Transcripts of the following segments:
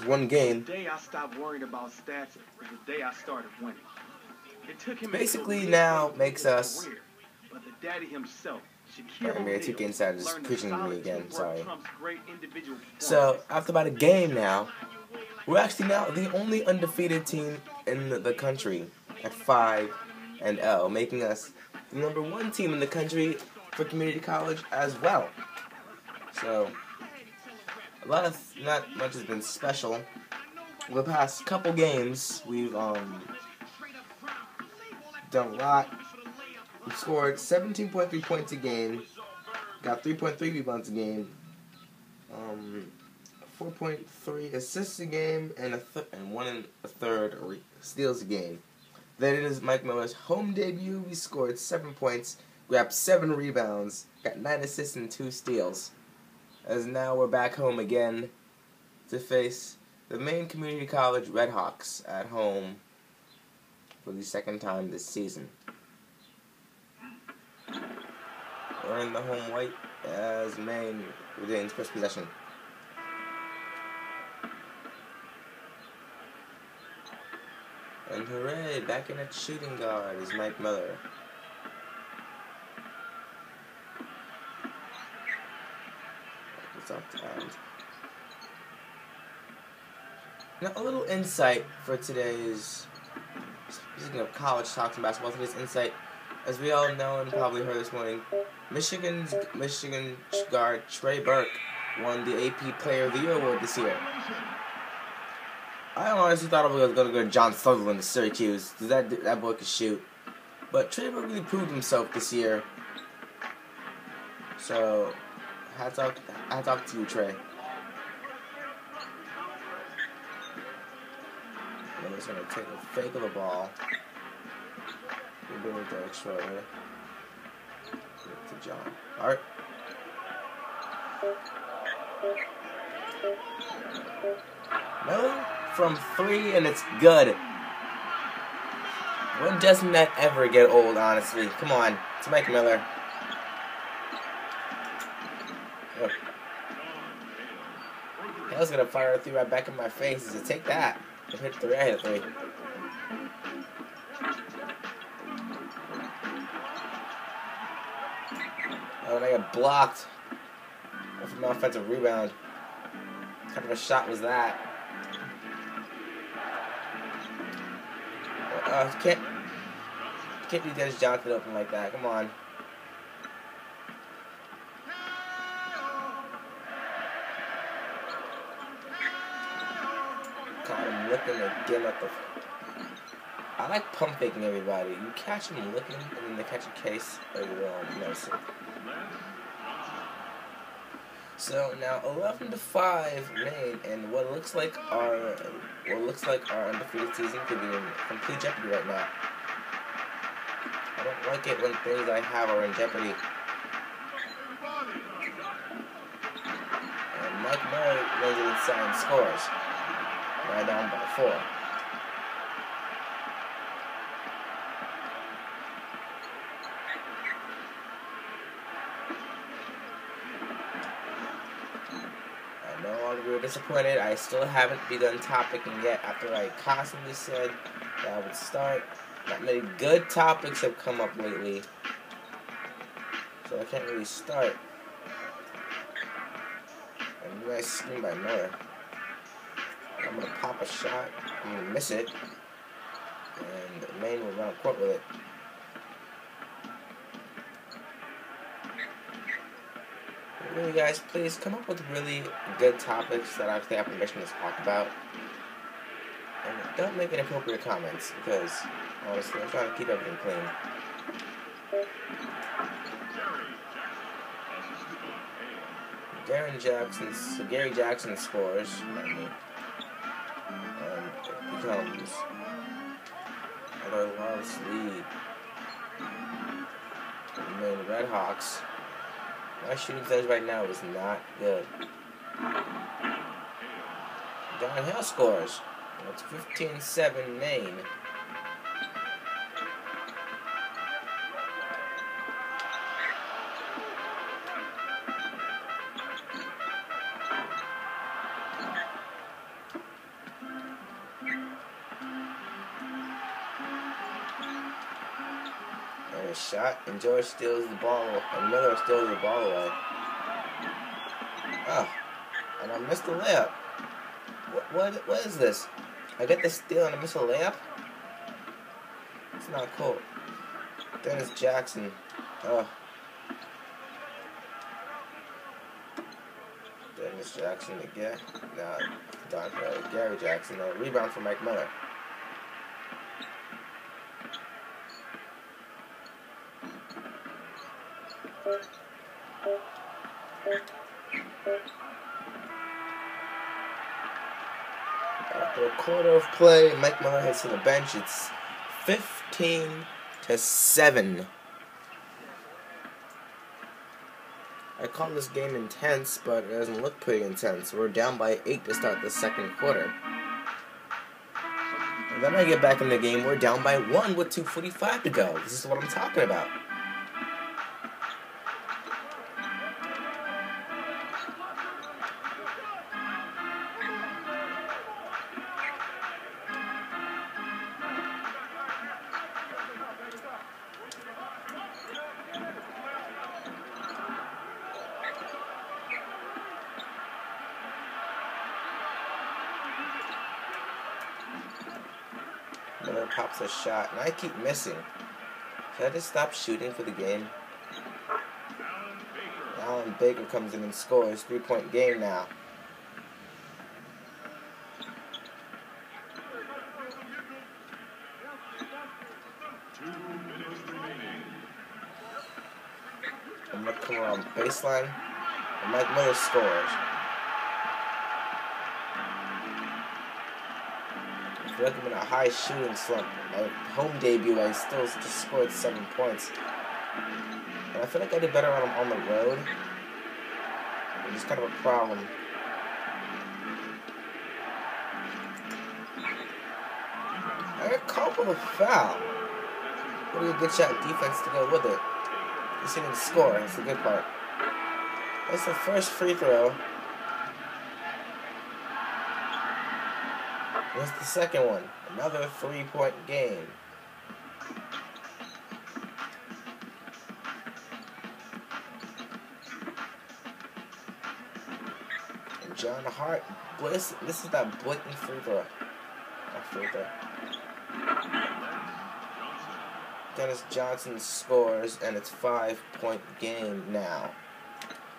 one game. The day I stopped worrying about stats was the day I started winning. It took him Basically now makes us. career, but the daddy himself, I mean, 2K Inside is learned that preaching to me solid again. teamwork Sorry. trumps great individual So performance. after about a game now, we're actually now the only undefeated team in the country at 5-0, making us the #1 team in the country for community college as well. So not much has been special. The past couple games, we've done a lot. We scored 17.3 points a game, got 3.3 rebounds a game, 4.3 assists a game, and one and a third steals a game. Then it is Mike Miller's home debut. We scored 7 points, grabbed 7 rebounds, got 9 assists and 2 steals. As now we're back home again to face the Maine Community College BayHawks at home for the second time this season. We're in the home white as Maine retains first possession. And hooray, back in at shooting guard is Mike Miller. It's up to end. Now, a little insight for today's, speaking of college talks and basketball, today's insight, as we all know and probably heard this morning, Michigan guard Trey Burke won the AP Player of the Year award this year. I honestly thought I was going to go to John Sutherland to Syracuse, because that boy could shoot. But Trey Burke really proved himself this year. So, hats off to you, Trey. Miller's going to take a fake of the ball. We're doing Derek Schroeder. To John. Alright. Miller from 3, and it's good. When doesn't that ever get old, honestly? Come on. It's Mike Miller. Oh. I was going to fire a 3 right back in my face. He said, take that. I hit 3. I hit 3. Oh, and I got blocked from an offensive rebound. What kind of a shot was that? Can't be Dennis Johnson open like that. Come on. Caught him looking again at the. I like pump faking everybody. You catch them looking, and then they catch a case. They will miss it. So now 11-5 Maine, and what looks like our undefeated season could be in complete jeopardy right now. I don't like it when things I have are in jeopardy. And Mike Murray goes inside and scores. Right down by 4. We were disappointed. I still haven't begun topicing yet after I constantly said that I would start. Not many good topics have come up lately, so I can't really start. And nice screen by Miller. I'm going to pop a shot. I'm going to miss it. And Maine will run court with it. Really, guys, please come up with really good topics that I actually have permission to talk about. And don't make inappropriate comments, because, honestly, I'm trying to keep everything clean. Gary Jackson scores, and it becomes another loss lead. The Maine BayHawks. My shooting percentage right now is not good. Don Hill scores. It's 15-7 Maine. a shot, and George steals the ball, and Miller steals the ball away. Oh, and I missed the layup. What is this? I get the steal and I miss a layup? It's not cool. Dennis Jackson. Oh. Dennis Jackson again. No, Gary Jackson. Rebound for Mike Miller. After a quarter of play, Mike Miller heads to the bench. It's 15-7. I call this game intense, but it doesn't look pretty intense. We're down by 8 to start the second quarter. And then I get back in the game, we're down by 1 with 2:45 to go. This is what I'm talking about. Miller pops a shot, and I keep missing. Should I just stop shooting for the game? Alan Baker comes in and scores. 3-point game now. I'm going to come around baseline, and Mike Miller scores. I feel like I'm in a high shooting slump. My home debut, I still just scored 7 points. And I feel like I did better on the road. It's just kind of a problem. I got called for the foul. What a good shot defense to go with it. He didn't score. That's the good part. That's the first free throw. What's the second one? Another 3-point game. And John Hart, this is that blatant free throw. Dennis Johnson scores, and it's 5-point game now.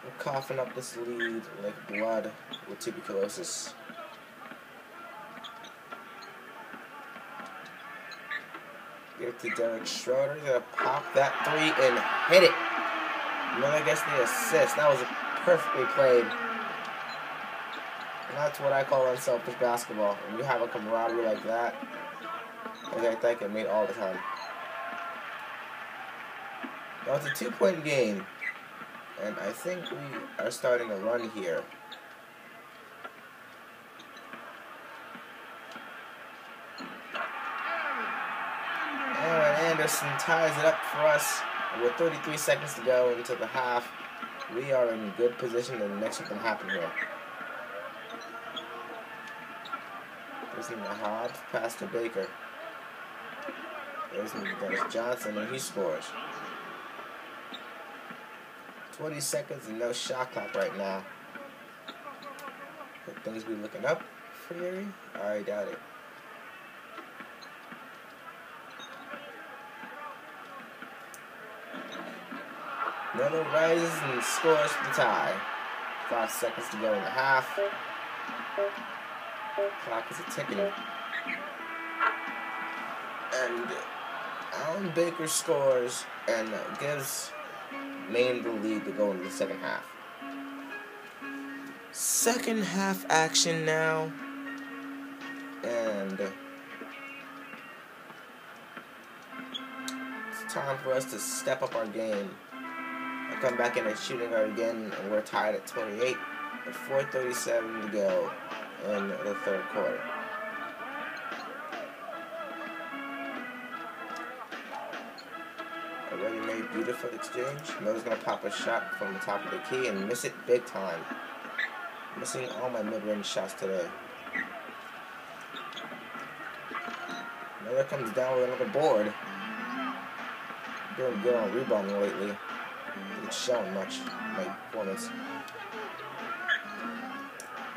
We're coughing up this lead like blood with tuberculosis. Give it to Derek Schroeder. He's going to pop that 3 and hit it. Miller gets the assist. That was perfectly played. And that's what I call unselfish basketball. When you have a camaraderie like that, I think it made all the time. Now it's a 2-point game. And I think we are starting a run here. Anderson ties it up for us. With 33 seconds to go into the half, we are in good position to make something happen here. There's the Hobbs, pass to Baker. There's Dennis Johnson, and he scores. 20 seconds and no shot clock right now. Could things be looking up for Erie? I doubt it. Miller rises and scores for the tie. 5 seconds to go in the half. Clock is ticking. And Alan Baker scores and gives Maine the lead to go into the second half. Second half action now. And it's time for us to step up our game. I come back in at shooting guard again, and we're tied at 28 with 4:37 to go in the third quarter. A ready-made beautiful exchange. Miller's going to pop a shot from the top of the key and miss it big time. Missing all my mid-range shots today. Miller comes down with another board. Doing good on rebounding lately. It's showing much my performance.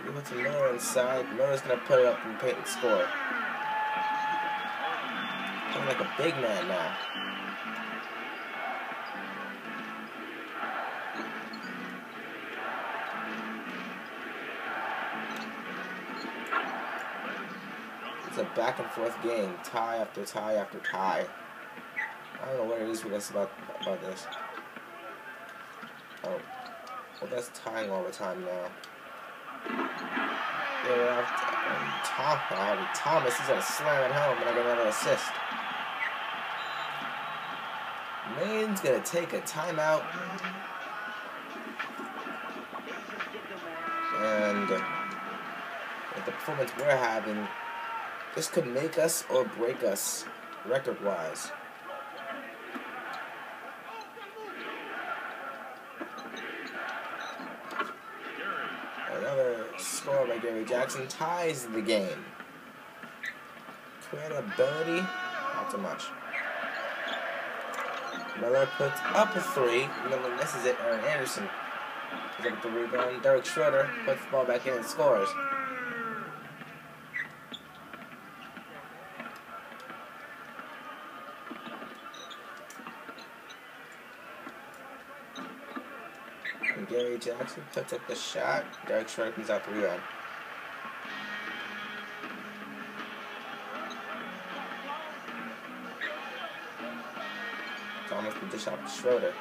We put some Miller inside. Miller's gonna put it up in the paint and score. Playing like a big man now. It's a back and forth game, tie after tie after tie. I don't know what it is with us about this. Oh, well, that's tying all the time now. Thomas is gonna slam it home, and I get another assist. Maine's gonna take a timeout, and with the performance we're having, this could make us or break us record-wise. Another score by Gary Jackson ties the game. Credibility, not so much. Miller puts up a three. Miller misses it. Aaron Anderson picks up the rebound. Derek Schroeder puts the ball back in and scores. And Gary Jackson puts up the shot. Derek Schroeder comes out the rebound. Thomas put the shot to Schroeder.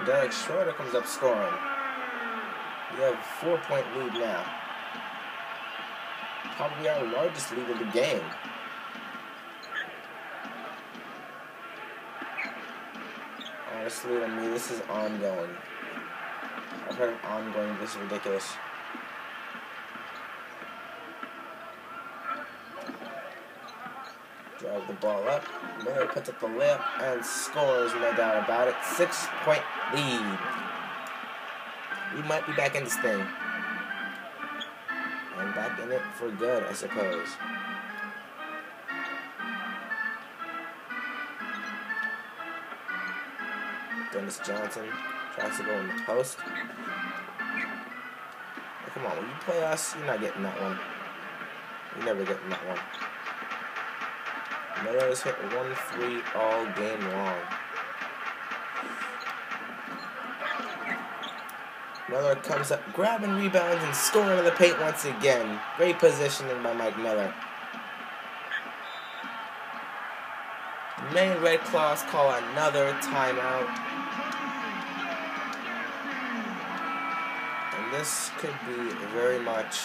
Derek Schroeder comes up scoring. We have a 4-point lead now. Probably our largest lead of the game. Honestly, to me, this is ongoing. I've heard of ongoing. This is ridiculous. Drive the ball up. Miller puts up the layup and scores, no doubt about it. 6-point lead. We might be back in this thing. And back in it for good, I suppose. Dennis Johnson tries to go in the post. Oh, come on, when you play us, you're not getting that one. You're never getting that one. Miller has hit 1-3 all game long. Miller comes up, grabbing rebounds and scoring in the paint once again. Great positioning by Mike Miller. Maine Red Claws call another timeout. And this could be very much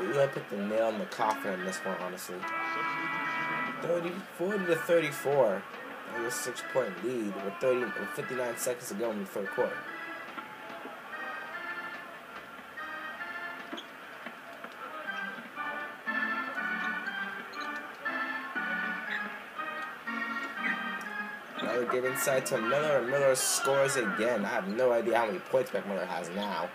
we gotta put the nail in the coffin on this one, honestly. 40 to 34. That was a 6-point lead with 59 seconds to go in the third quarter. Now we get inside to Miller, and Miller scores again. I have no idea how many points Mike Miller has now.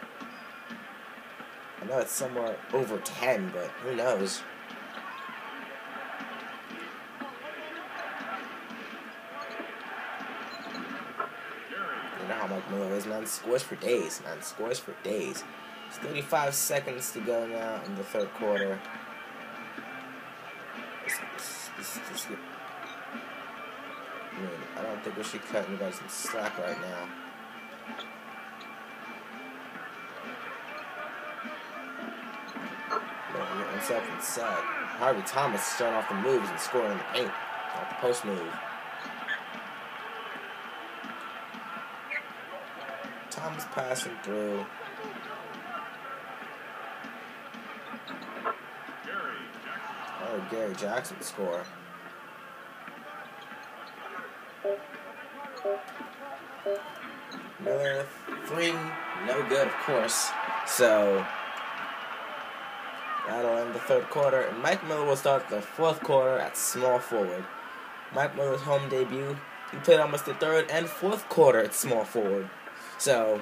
I know it's somewhere over 10, but who knows? You know how Mike Miller is, man. Scores for days, man. Scores for days. It's 35 seconds to go now in the third quarter. I don't think we should cut anybody some slack right now. Getting himself inside. Harvey Thomas is starting off the moves and scoring in the paint. Off the post move. Thomas passing through. Oh, Gary Jackson score. Miller, 3, no good, of course. So that'll end the third quarter, and Mike Miller will start the fourth quarter at small forward. Mike Miller's home debut, he played almost the third and fourth quarter at small forward. So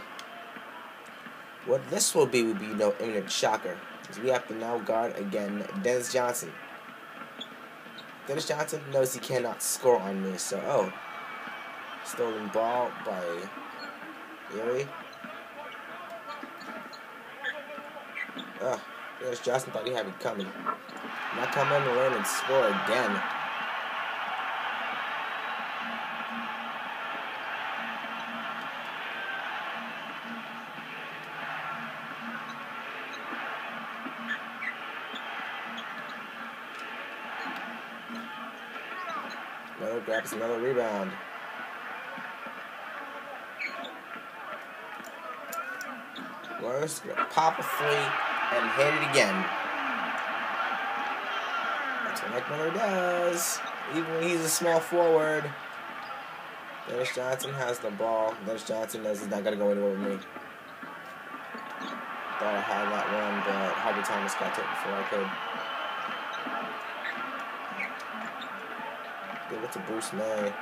What this will be would be no imminent shocker, because we have to now guard again Dennis Johnson. Dennis Johnson knows he cannot score on me, so stolen ball by Erie. Dennis Johnson thought he had it coming. Not come in the lane and score again. Another grabs another rebound. Warriors gonna pop a three and hit it again. That's what Mike Miller does. Even when he's a small forward. Dennis Johnson has the ball. Dennis Johnson knows he's not gonna go anywhere with me. Thought I had that one, but Harvey Thomas got to it before I could. Give it to Bruce May.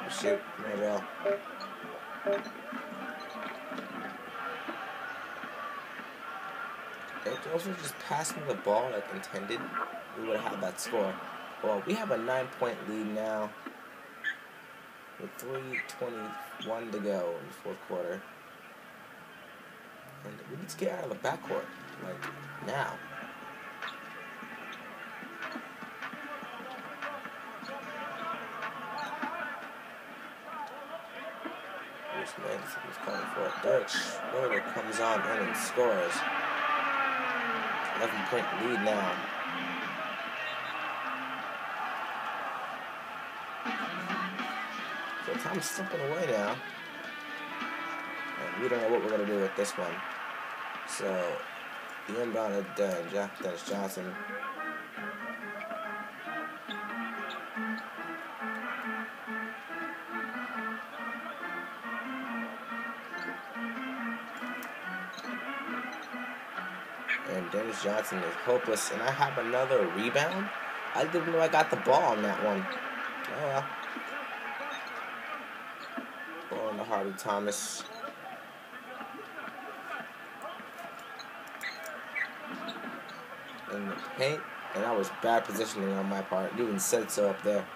Shoot, very well. If Jones would just pass me the ball like intended, we would have had that score. Well, we have a 9-point lead now with 3:21 to go in the fourth quarter. And we need to get out of the backcourt, like, now. He's calling for it. Derek Schroeder comes on in and scores. 11-point lead now. So time's slipping away now. And we don't know what we're going to do with this one. So, the inbound of Dennis Johnson. And Dennis Johnson is hopeless. And I have another rebound. I didn't know I got the ball on that one. Oh well. Ball on to Harvey Thomas. In the paint. And that was bad positioning on my part. You even said so up there.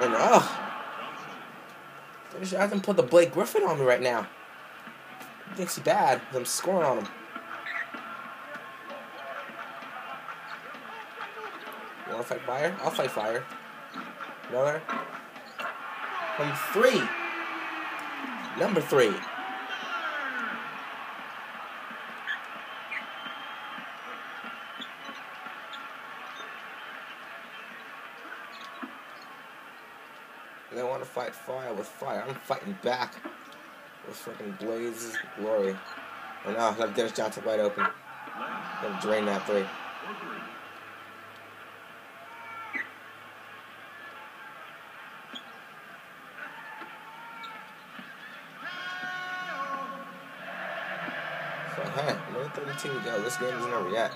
And Dennis Johnson put the Blake Griffin on me right now. He thinks he's bad because I'm scoring on him. You want to fight fire? I'll fight fire. Another. From 3. Number 3. They want to fight fire with fire. I'm fighting back with freaking blazes glory. And now I have Dennis Johnson wide open. Gonna drain that 3. So hey, minute 32 to go. This game isn't over yet.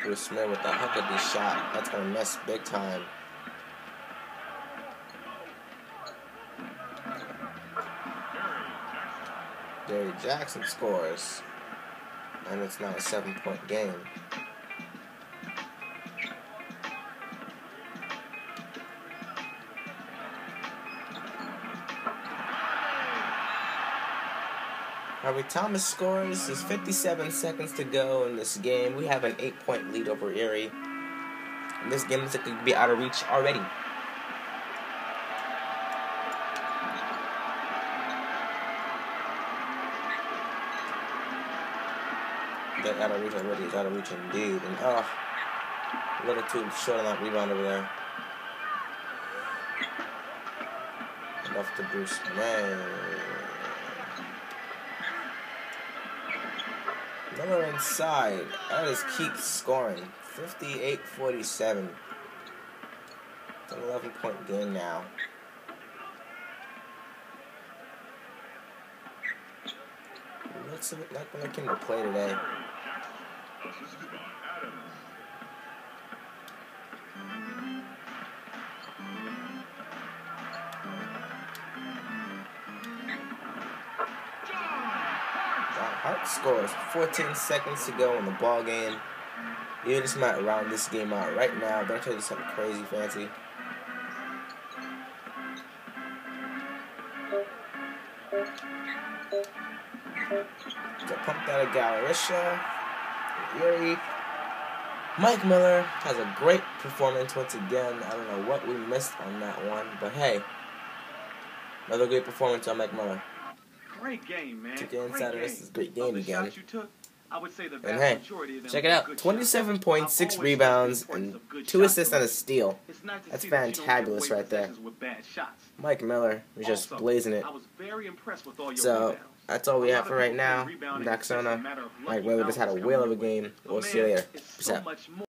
Bruce Smith with the Huckabee shot. That's going to mess big time. Gary Jackson scores. And it's now a 7-point game. Harvey Thomas scores. There's 57 seconds to go in this game. We have an 8-point lead over Erie. And this game looks like it could be out of reach already. Get out of reach already. It's out of reach indeed. And a little too short on that rebound over there. Enough to Bruce May. Miller inside. That is Keith scoring. 58-47. It's an 11-point game now. It looks a bit like when I came to play today. Hart scores. 14 seconds to go in the ball game. You just might round this game out right now. Don't tell you something crazy fancy. Get pumped out of Gallerisha. Erie. Mike Miller has a great performance once again. I don't know what we missed on that one, but hey, another great performance on Mike Miller. Great game, man. To get inside of this is a great game again. I would say the And hey, check it out. 27 points, 6 rebounds, and 2 assists and a steal. That's fantabulous right there. Mike Miller was just blazing it. So, that's all we have for right now. I'm Daxona. Mike Miller just had a whale of a game. We'll see you later. Peace out.